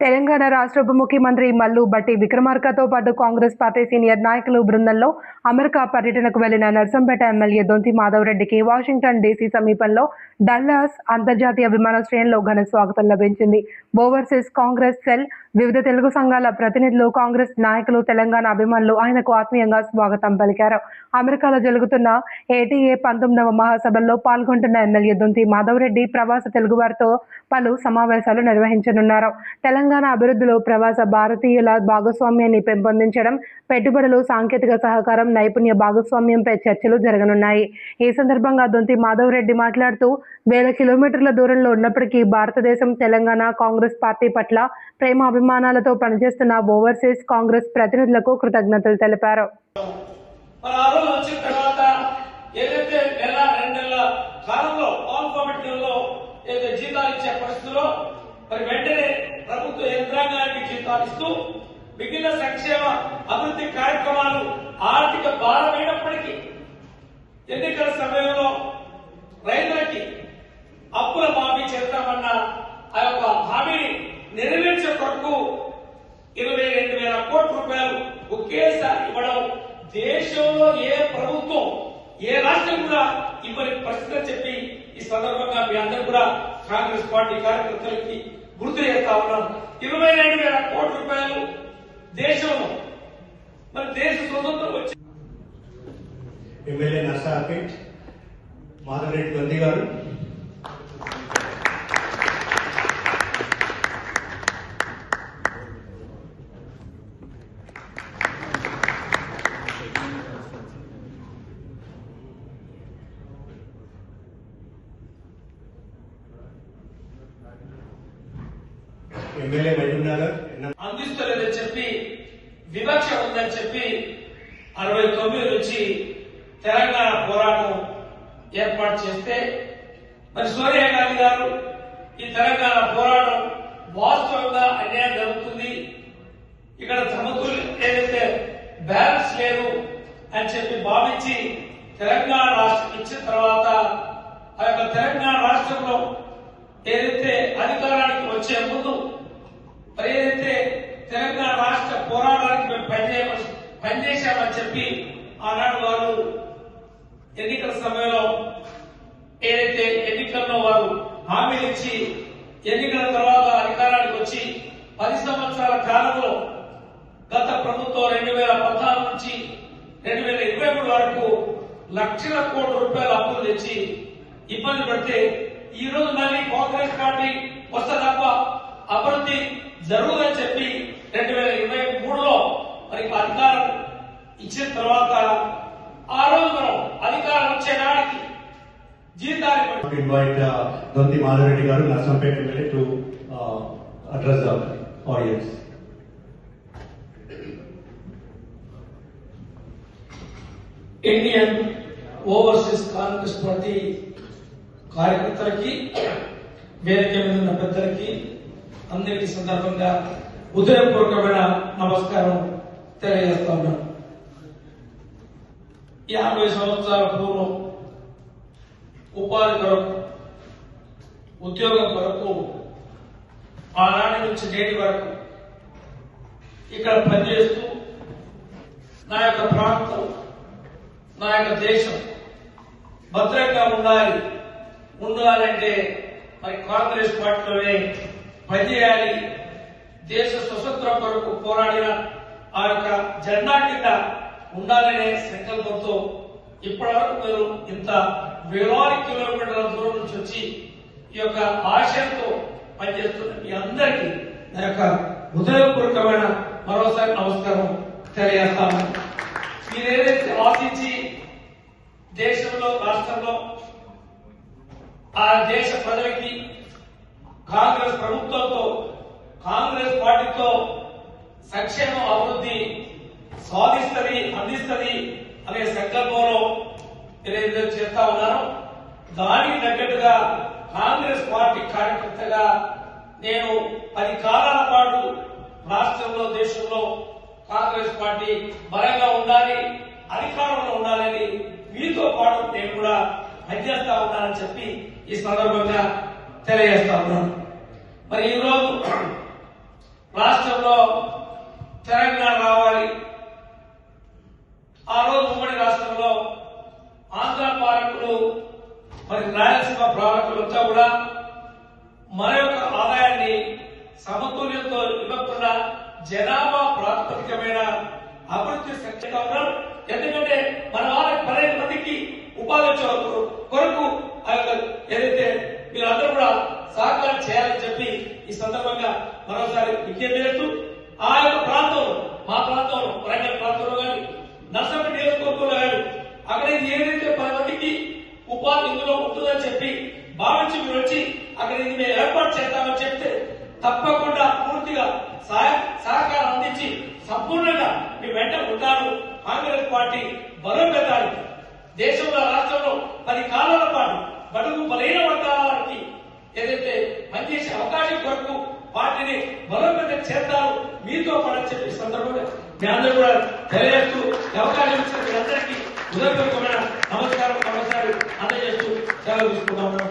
తెలంగాణ రాష్ట్ర ఉప ముఖ్యమంత్రి మల్లు భట్టి విక్రమార్కతో పాటు కాంగ్రెస్ పార్టీ సీనియర్ నాయకులు బృందంలో అమెరికా పర్యటనకు వెళ్లిన నర్సంపేట ఎమ్మెల్యే దొంతి మాధవరెడ్డికి వాషింగ్టన్ డీసీ సమీపంలో డల్లాస్ అంతర్జాతీయ విమానాశ్రయంలో ఘన స్వాగతం లభించింది. ఓవర్సీస్ కాంగ్రెస్ సెల్, వివిధ తెలుగు సంఘాల ప్రతినిధులు, కాంగ్రెస్ నాయకులు, తెలంగాణ అభిమానులు ఆయనకు ఆత్మీయంగా స్వాగతం పలికారు. అమెరికాలో జరుగుతున్న ఏటీఏ 19వ మహాసభల్లో పాల్గొంటున్న ఎమ్మెల్యే దొంతి మాధవరెడ్డి ప్రవాస తెలుగువారితో పలు సమావేశాలు నిర్వహించనున్నారు. తెలంగాణ అభివృద్ధిలో ప్రవాస భారతీయుల భాగస్వామ్యాన్ని పెంపొందించడం, పెట్టుబడులు, సాంకేతిక సహకారం, నైపుణ్య భాగస్వామ్యంపై చర్చలు జరగనున్నాయి. ఈ సందర్భంగా దొంతి మాధవరెడ్డి మాట్లాడుతూ, వేల కిలోమీటర్ల దూరంలో ఉన్నప్పటికీ భారతదేశం, తెలంగాణ కాంగ్రెస్ పార్టీ పట్ల ప్రేమాభిమానాలతో పనిచేస్తున్న ఓవర్సీస్ కాంగ్రెస్ ప్రతినిధులకు కృతజ్ఞతలు తెలిపారు. ప్రభుత్వ యంత్రాంగానికి జీతాలిస్తూ మిగిలిన సంక్షేమ అభివృద్ధి కార్యక్రమాలు ఆర్థిక భారమైనప్పటికీ ఎన్నికల సమయంలో రైతులకి అప్పుల మాఫీ చేస్తామన్న ఆ యొక్క హామీని నెరవేర్చే కొరకు 22,000 కోట్ల రూపాయలు ఒకేసారి ఇవ్వడం దేశంలో ఏ ప్రభుత్వం, ఏ రాష్ట్రం కూడా ఇవ్వని పరిస్థితి చెప్పి ఈ సందర్భంగా మీ అందరూ కూడా కాంగ్రెస్ పార్టీ కార్యకర్తలకి గుర్తు చేస్తా ఉన్నాం. 22,000 కోట్ల రూపాయలు దేశంలో మరి దేశ స్వతంత్రం వచ్చి ఎమ్మెల్యే నర్సాపేట్ మాధవరెడ్డి దొంతి గారు, ఎమ్మెల్యే మహబూబ్నగర్ అందిస్తలేదని చెప్పి వివక్ష ఉందని చెప్పి 69 నుంచి తెలంగాణ పోరాటం ఏర్పాటు చేస్తే మరి సోనియా గాంధీ గారు ఈ తెలంగాణ పోరాటం వాస్తవంగా అన్యాయం జరుగుతుంది, ఇక్కడ సమతుల్యం ఏదైతే బ్యాలెన్స్ లేదు అని చెప్పి భావించి తెలంగాణ రాష్ట్రం ఇచ్చిన తర్వాత ఆ యొక్క తెలంగాణ రాష్ట్రంలో ఏదైతే అధికారానికి వచ్చే ముందు ఏదైతే తెలంగాణ రాష్ట్ర పోరాటానికి మేము పనిచేశామని చెప్పి ఆనాడు వారు ఎన్నికల సమయంలో ఏదైతే ఎన్నికల్లో వారు హామీలు ఇచ్చి ఎన్నికల తర్వాత అధికారానికి వచ్చి 10 సంవత్సరాల కాలంలో గత ప్రభుత్వం 2014 నుంచి 2023 వరకు లక్షల కోట్ల రూపాయల అప్పులు తెచ్చి ఇబ్బంది పడితే ఈ రోజు మళ్ళీ కాంగ్రెస్ పార్టీ వస్తే తప్ప అభివృద్ధి జరుగుదని చెప్పి 2023లో మరి అధికారం ఇచ్చిన తర్వాత ఆ రోజు మనం అధికారం వచ్చే నాటికి జీతాలు ఇన్వైట్ దొంతి మాధవరెడ్డి గారు, Narsampet MLA, to address the audience. Indian overseas Congress party కార్యకర్తలకి, వేదిక మీద ఉన్న పెద్దలకి అందరికీ సందర్భంగా హృదయపూర్వకమైన నమస్కారం తెలియజేస్తా ఉన్నాను. 50 సంవత్సరాల పూర్వం ఉపాధి కొరకు, ఉద్యోగం కొరకు ఆనాటి నుంచి నేటి వరకు ఇక్కడ పనిచేస్తూ నా యొక్క ప్రాంతం, నా యొక్క దేశం భద్రంగా ఉండాలంటే మరి కాంగ్రెస్ పార్టీలోనే పనిచేయాలి. దేశ స్వతంత్రం కొరకు పోరాడిన ఆ యొక్క జెండా కింద ఉండాలనే సంకల్పంతో ఇప్పటివరకు మీరు ఇంత వేలాది కిలోమీటర్ల దూరం నుంచి వచ్చి ఈ యొక్క ఆశయంతో పనిచేస్తున్న మీ అందరికీ నా యొక్క హృదయపూర్వకమైన మరోసారి నమస్కారం తెలియజేస్తాను. మీరేదైతే ఆశించి దేశంలో, రాష్ట్రంలో ఆ దేశ ప్రజలకి కాంగ్రెస్ ప్రభుత్వంతో, కాంగ్రెస్ పార్టీతో సంక్షేమ అభివృద్ధి సాధిస్తుంది, అందిస్తుంది అనే సంకల్పంలో ఏదైతే చేస్తా ఉన్నారో దానికి తగ్గట్టుగా కాంగ్రెస్ పార్టీ కార్యకర్తగా నేను 10 కాలాల పాటు రాష్ట్రంలో, దేశంలో కాంగ్రెస్ పార్టీ బలంగా ఉండాలి, అధికారంలో ఉండాలని మీతో పాటు నేను కూడా పనిచేస్తా ఉన్నానని చెప్పి ఈ సందర్భంగా తెలియజేస్తా ఉన్నాను. మరి ఈరోజు సమతుల్యంతో ఇవ్వకుండా జనాభా ప్రాతిపదికమైన అభివృద్ధి సంక్షేమం. ఎందుకంటే మన వాళ్ళకి 12 మందికి ఉపాధి వచ్చే కొరకు ఏదైతే మీరందరూ కూడా సహకారం చేయాలని చెప్పి ఈ సందర్భంగా మరోసారి విజ్ఞప్తి చేస్తూ ఆ యొక్క ప్రాంతంలో మా ప్రాంతంలో వరంగల్ ప్రాంతంలో కానీ నర్సంపేట నియోజకవర్గంలో కానీ అక్కడ ఏదైతే 10 మందికి ఉపాధి ఇందులో ఉంటుందని చెప్పి భావించి మీరు వచ్చి అక్కడ ఇది మేము ఏర్పాటు చేస్తామని చెప్తే తప్పకుండా పూర్తిగా సహకారం అందించి సంపూర్ణంగా మీ వెంట ఉంటారు. కాంగ్రెస్ పార్టీ బలోపేతానికి దేశంలో రాష్ట్రంలో 10 కాలాల పాటు బడుగు బలైన వర్గాల వారికి ఏదైతే పనిచేసే అవకాశం కొరకు పార్టీని బలోపేతం చేస్తారు మీతో పడని చెప్పి సందర్భంగా మీ అందరూ కూడా తెలియజేస్తూ అవకాశం ఇచ్చిన మీ అందరికీ హృదయపూర్వకమైన నమస్కారం అందజేస్తూ సెలవు తీసుకుంటా ఉన్నాం.